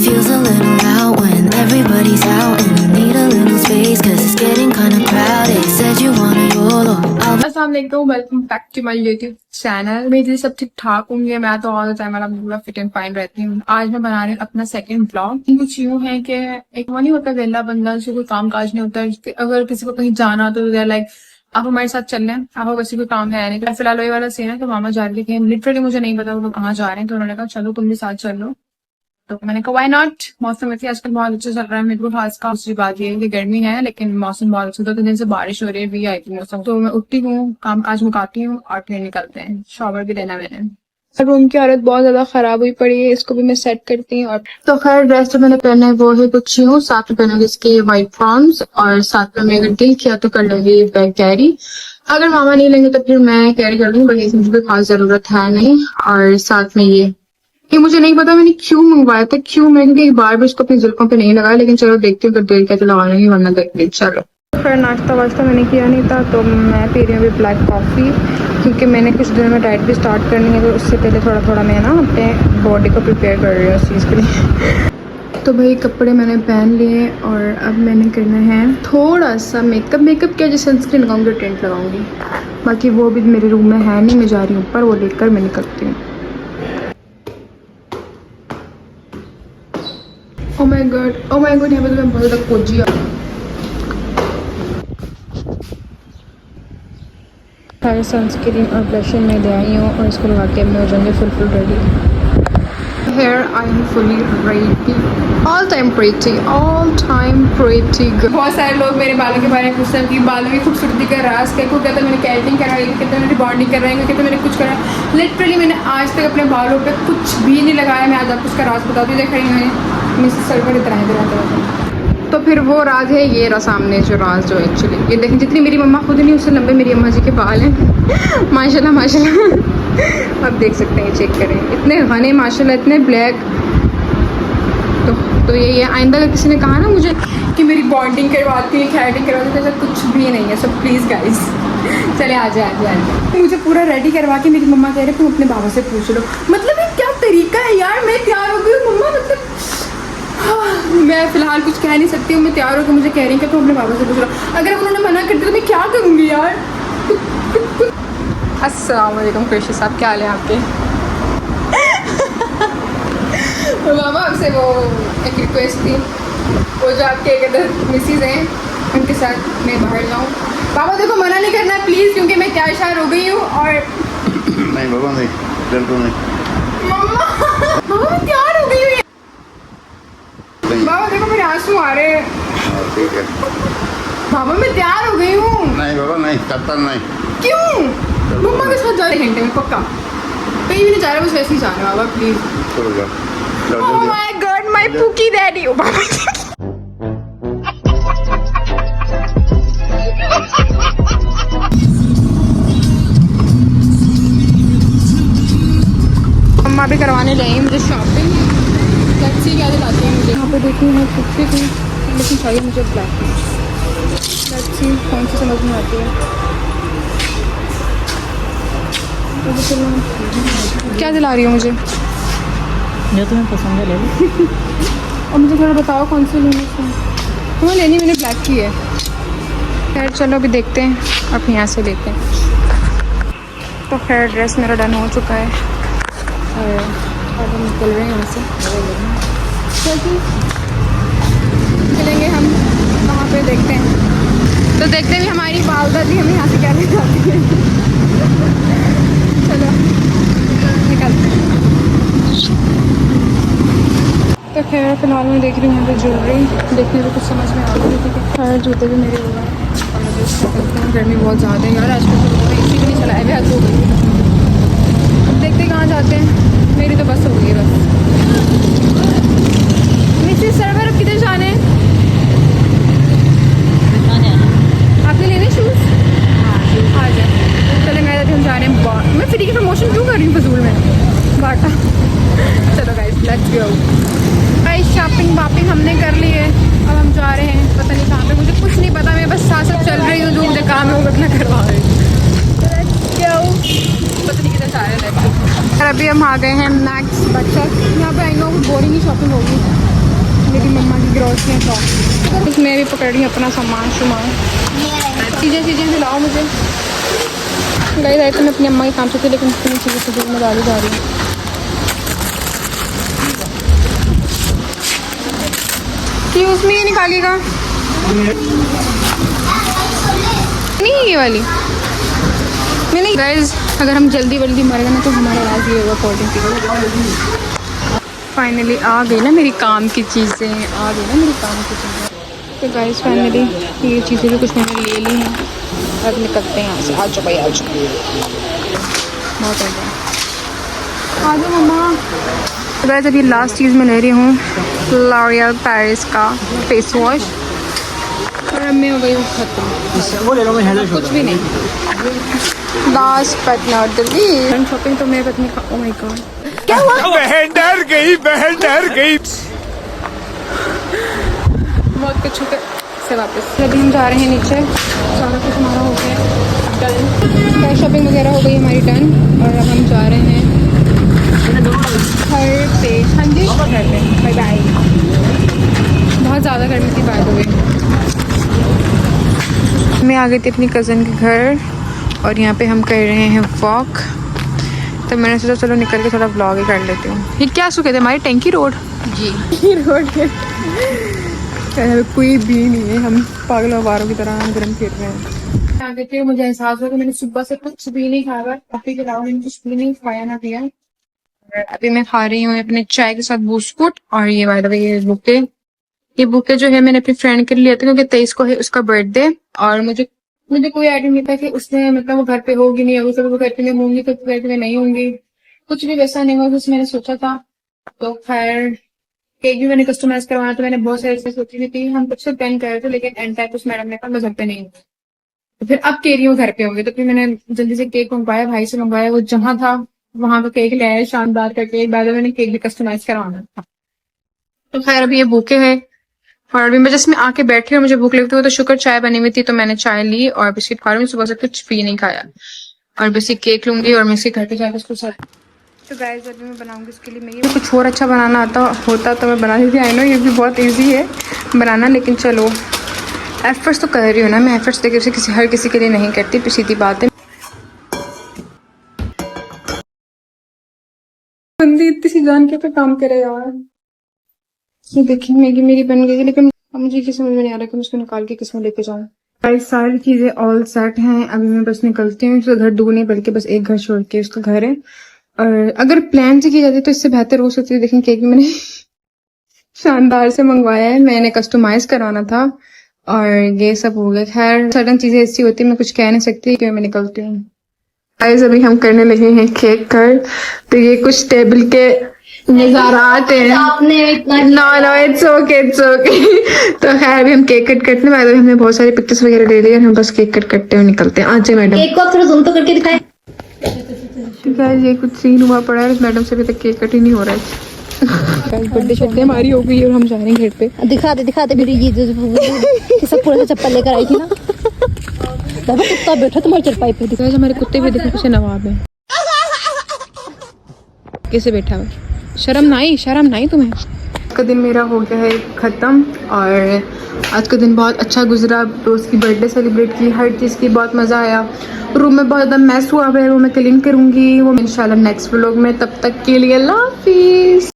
Feels a little loud when everybody's out and I need a little space cause it's getting kinda crowded. Said you wanna YOLO. अस्सलाम वालेकुम, welcome back to my YouTube channel. मेरे सब ठीक ठाक होंगे। मैं तो all the time अलहमदुलिल्लाह फिट एंड फाइन रहती हूँ। आज मैं बना रही हूँ अपना सेकंड व्लॉग। कुछ यूँ है कि एक वो नहीं होता वेला बंदा जो कोई काम काज नहीं होता, अगर किसी को कहीं जाना तो लाइक आप हमारे साथ चल रहे हैं, आपको वैसे कोई काम है नहीं। तो फिलहाल वही वाला सीन है। तो मामा जा रही थी, लिटरली मुझे नहीं पता वो लोग कहाँ जा रहे हैं, तो उन्होंने कहा चलो तुम भी साथ चल लो। तो मैंने कहा व्हाई नॉट। मौसम वैसे आजकल बहुत अच्छा चल रहा है। मेरे को खास दूसरी बात ये है कि गर्मी है लेकिन मौसम बहुत अच्छा, 2 दिन से बारिश हो रही है, भी आई थी मौसम। तो मैं उठती हूँ, काम काज मुकाती हूँ और फिर निकलते हैं। शॉवर भी लेना मैंने। रूम की हालत बहुत ज्यादा खराब हुई पड़ी है, इसको भी मैं सेट करती हूँ। और तो खैर ड्रेस जो मैंने पहना है वो है कुछ यूँ, साथ में पहनूंगी इसके व्हाइट फ्रॉन्स और साथ में मैं अगर दिल किया तो कर लूंगी बैग कैरी। अगर मामा नहीं लेंगे तो फिर मैं कैरी कर लूंगी, बल्कि मुझे कोई खास जरूरत है नहीं। और साथ में ये मुझे नहीं पता मैंने क्यों मंगवाया था, क्यों मैं, क्योंकि एक बार भी उसको अपनी जुल्फों पे नहीं लगाया, लेकिन चलो देखती हूँ, अगर दिल क्या तो लगा लूंगी वरना देख। चलो खैर नाश्ता वाश्ता मैंने किया नहीं था, तो मैं पी रही हूँ अभी ब्लैक कॉफ़ी, क्योंकि मैंने कुछ दिनों में डाइट भी स्टार्ट करनी है। तो उससे पहले थोड़ा थोड़ा मैं ना अपने बॉडी को प्रिपेयर कर रही हूँ उस चीज़ के लिए। तो भाई कपड़े मैंने पहन लिए और अब मैंने करना है थोड़ा सा मेकअप क्या, जैसे सनस्क्रीन लगाऊंगी और टेंट लगाऊंगी। बाकी वो भी मेरे रूम में है नहीं, मैं जा रही हूँ ऊपर, वो लेकर मैं निकलती हूँ। ओ माय गॉड यहाँ पे तो मैं बहुत ज़्यादा कोजी आ सारे सनस्क्रीन और ब्लशर में ले आई हूँ और इसको लगा के मैं हो जाऊँगी full ready. Here I am fully ready, all time pretty बहुत सारे लोग मेरे बालों के बारे में पूछते हैं कि बालों की खूबसूरती का राज क्या, को कहते हैं मैंने कैरेटिन कराई, कहते मैंने रिबॉन्डिंग कराई, कहते मैंने कुछ करा। लिटरली मैंने आज तक अपने बालों पे कुछ भी नहीं लगाया। मैं आज आपको उसका राज बता दी, देख रही हूँ मिसेस सर्वर इतना। तो फिर वो राज है ये रहा सामने जो राज जो एक्चुअली ये देखें, जितनी मेरी मम्मा खुद नहीं उससे लंबे मेरी अम्मा जी के बाल हैं। माशाल्लाह आप देख सकते हैं, चेक करें, इतने घने माशाल्लाह, इतने ब्लैक। तो यही है। आइंदा अगर किसी ने कहा ना मुझे कि मेरी बॉन्डिंग करवाती है, कैरेटिन करवाती है, तो ऐसा कुछ भी नहीं है। सो प्लीज़ गाइस चले आ जाए। मुझे पूरा रेडी करवा के मेरी मम्मा कह रहे तुम अपने बाबा से पूछ लो। मतलब ये क्या तरीका है यार, मैं तैयार हो गई हूँ मम्मा, मतलब मैं फिलहाल कुछ कह नहीं सकती हूँ। मैं तैयार होकर मुझे कह रही कि तुम अपने बाबा से पूछ लो। अगर उन्होंने मना कर दिया तो मैं क्या करूँगी यार। अस्सलाम वालेकुम कृषि साहब, क्या हाल है आपके? बाबा आपसे वो एक रिक्वेस्ट थी, वो जो आपके इधर मिसेज हैं उनके साथ मैं बाहर जाऊँ। बाबा देखो मना नहीं करना प्लीज़, क्योंकि मैं तैयार शार हो गई हूँ। और नहीं बाबा नहीं, बिल्कुल नहीं। मम्मा बाबा मैं तैयार हो गई हूँ। बाबा देखो मेरे आंसू आ रहे हैं। ठीक है बाबा मैं तैयार हो गई हूँ। नहीं बाबा नहीं, तब तक नहीं। क्यों? मम्मा के साथ जा रहे घंटे में पक्का, कहीं भी नहीं जा रहा, बस वैसे ही जाना है बाबा प्लीज। चलो जाओ। Oh my god my pookie daddy. ओ बाबा मम्मा भी करवाने गई मुझे शॉपिंग। लेट्स क्या दिलाती है मुझे। यहाँ पे देखी मैं कुर्ती थी, लेकिन चाहिए मुझे ब्लैक। लेट्स सी कौन सी समझ में आती है। क्या दिला रही हो मुझे? जो तुम्हें पसंद है ले लो। और मुझे थोड़ा बताओ कौन सी लेनी है। तुम्हें लेनी मैंने ब्लैक की है। खैर चलो अभी देखते हैं, अब यहाँ से लेते हैं। तो खैर ड्रेस मेरा डन हो चुका है और अब हम निकल रहे हैं यहाँ से। चलेंगे हम वहाँ पे, देखते हैं। तो देखते हैं हमारी वालदा जी हमें यहाँ से क्या ले जाती है। चलो निकलते हैं। तो खैर फिलहाल मैं देख रही हूँ यहाँ पे ज्वेलरी, देखने में कुछ समझ में आ रही है। ठीक है खैर जूते भी मेरे हो गए और मुझे इससे करती हूँ। गर्मी बहुत ज़्यादा है यार, आजकल तो इसी भी नहीं चलाए हुए, हद हो गई है। अब देखते कहाँ जाते हैं। मेरी तो बस हो गई है बस। मिसेस सर्वर अब किधर जाने हैं? आपने लेने शूज़? आ जाए चले मैं हम जा रहे हैं। मैं फ्री की प्रमोशन क्यों कर रही हूँ फजूल में बाटा। चलो guys let's go. Guys shopping वापिंग हमने कर ली है, अब हम जा रहे हैं पता नहीं कहाँ पे, मुझे कुछ नहीं पता। मैं बस साथ साथ चल रही हूँ, जो मुझे काम है वो अपना करवा रही हूँ। पता नहीं किधर जा रहे हैं। अभी हम आ गए हैं मैक्स बच्चा। यहाँ पे आएंगे बोरिंग ही शॉपिंग होगी। मेरी मम्मा की ग्रोसरी शॉप। मैं भी पकड़ रही हूँ अपना सामान शुमान, चीज़ें दिलाओ मुझे। गई रहते मैं अपनी अम्मा के काम से थी, लेकिन इतनी चीज़ें में डाली जा रही हूँ। कि उसमें ये निकालिएगा नहीं, ये वाली नहीं। गाइस अगर हम जल्दी मर गए ना तो हमारा इलाज ये होगा कोल्ड ड्रिंक पी। फाइनली आ गई ना मेरी काम की चीज़ें, तो गाइस फाइनली ये चीज़ें भी कुछ मैंने ले ली हैं। अब निकलते हैं यहाँ से। आ जाओ भाई, आ जाओ, बहुत हो गया, आ जाओ मम्मा। तो गाइस अभी लास्ट चीज़ मैं ले रही हूँ लॉरियल पेरिस का फेस वॉश, और अब मैं हो गई हूँ खत्म, वो ले लो, मैं हैंडल कुछ भी नहीं। Last but not the least shopping तो मेरे पत्नी का। ओह माय गॉड, क्या हुआ? बहन डर गई। बहुत कुछ से वापस अभी हम जा रहे हैं नीचे। सारा कुछ हमारा हो गया डन, शॉपिंग वगैरह हो गई हमारी डन, और अब हम जा रहे हैं घर पे। हाँ जी, घर पे। Bye bye. बहुत ज़्यादा गर्मी थी बाय द वे। मैं आ गई थी अपनी कज़न के घर, और यहाँ पे हम कर रहे हैं वॉक। तो मैंने सोचा चलो निकल के थोड़ा ब्लॉग ही कर लेती हूँ। ये क्या सुखे थे हमारी टैंकी रोड जी रोड के कोई भी नहीं है, हम पागल आवारों की तरह गर्म खेल रहे हैं। आगे थे मुझे एहसास हुआ कि मैंने सुबह से कुछ भी नहीं खाया, कॉफी के अलावा मैंने कुछ भी नहीं खाया ना पिया। और अभी मैं खा रही हूँ अपने चाय के साथ बिस्कुट। और ये बाय द वे ये बुके जो है मैंने अपनी फ्रेंड के लिए लिया था, क्योंकि 23 को है उसका बर्थडे, और मुझे कोई आइडिया नहीं था कि उसने मतलब वो घर पे होगी नहीं होगी, तो वो घर पे नहीं होंगी तो घर पे नहीं होंगी, कुछ भी वैसा नहीं हुआ जैसे मैंने सोचा था। तो खैर केक भी मैंने कस्टमाइज करवाना, तो मैंने बहुत सारी चीजें सोची हुई थी, हम कुछ प्लान कर रहे थे, लेकिन एंड टाइम उस मैडम ने कहा मैं घर पे नहीं हूँ। तो फिर अब कह रही हूँ घर पे होगी, तो फिर मैंने जल्दी से केक मंगवाया, भाई से मंगवाया, वो जहाँ था वहां पे केक ले आया, शानदार का केक। बाद में मैंने केक भी कस्टमाइज करवाना था। तो खैर अभी ये बुके है, और अभी मैं जस्ट में आके बैठी और मुझे भूख लगती हुई, तो शुक्र चाय बनी हुई थी तो मैंने चाय ली और बिस्किट खा रही हूँ। सुबह से कुछ भी नहीं खाया, और बस ये केक लूंगी और मैं इसके घर पे जाकर उसको साथ। तो गाइस अभी मैं बनाऊंगी इसके लिए मैगी। कुछ और अच्छा बनाना होता तो मैं बना देती। आई नो ये भी बहुत ईजी है बनाना, लेकिन चलो एफर्ट्स तो कर रही हूँ ना मैं। एफर्ट्स देखिए हर किसी के लिए नहीं करती, तो सीधी बात है। बंदी इतनी सी जान के पे काम करे यार। ये देखिए मैगी मेरी बन गई, लेकिन अब मुझे किस समझ में नहीं आ रहा कि मैं उसको निकाल के किस में लेके जाऊँ। गाइस सारी चीजें ऑल सेट हैं, अभी मैं बस निकलती हूँ। उसका घर दूर नहीं बल्कि बस एक घर छोड़ के उसका घर है, और अगर प्लान से की जाती तो इससे बेहतर हो सकती है। देखें केक भी मैंने शानदार से मंगवाया है, मैंने कस्टमाइज करवाना था, और ये सब हो गया। खैर सडन चीजें ऐसी होती है, मैं कुछ कह नहीं सकती कि मैं निकलती हूँ। गाइस अभी हम करने लगे हैं केक कट, तो ये कुछ टेबल के नजारात हैं। नो इट्स ओके तो खैर अभी हम केक कट करने वाले, हमने बहुत सारी पिक्चर्स वगैरह ले लिए, हम बस केक कट करते हुए निकलते हैं। आज मैडम केक को थोड़ा जूम तो करके दिखाए। ये कुछ सीन हुआ पड़ा है, मैडम से अभी तक केक कट ही नहीं हो रहा है। बर्थडे हमारी हो गई और हम जा रहे हैं घर पे। दिखा दे मेरी ये जो सब पूरा चप्पल लेकर आई थी ना, तब कुत्ता बैठा तुम्हारी चरपाई पे। दिखा हमारे कुत्ते भी देखो कैसे नवाब है, कैसे बैठा हुआ। शर्म नहीं तुम्हें। आज का दिन मेरा हो गया है खत्म, और आज का दिन बहुत अच्छा गुजरा। दोस्त की बर्थडे सेलिब्रेट की, हर चीज़ की बहुत मज़ा आया। रूम में बहुत ज़्यादा मैस हुआ है, वो मैं क्लीन करूँगी, वो इंशाल्लाह नेक्स्ट व्लॉग में। तब तक के लिए अल्लाह हाफिज़।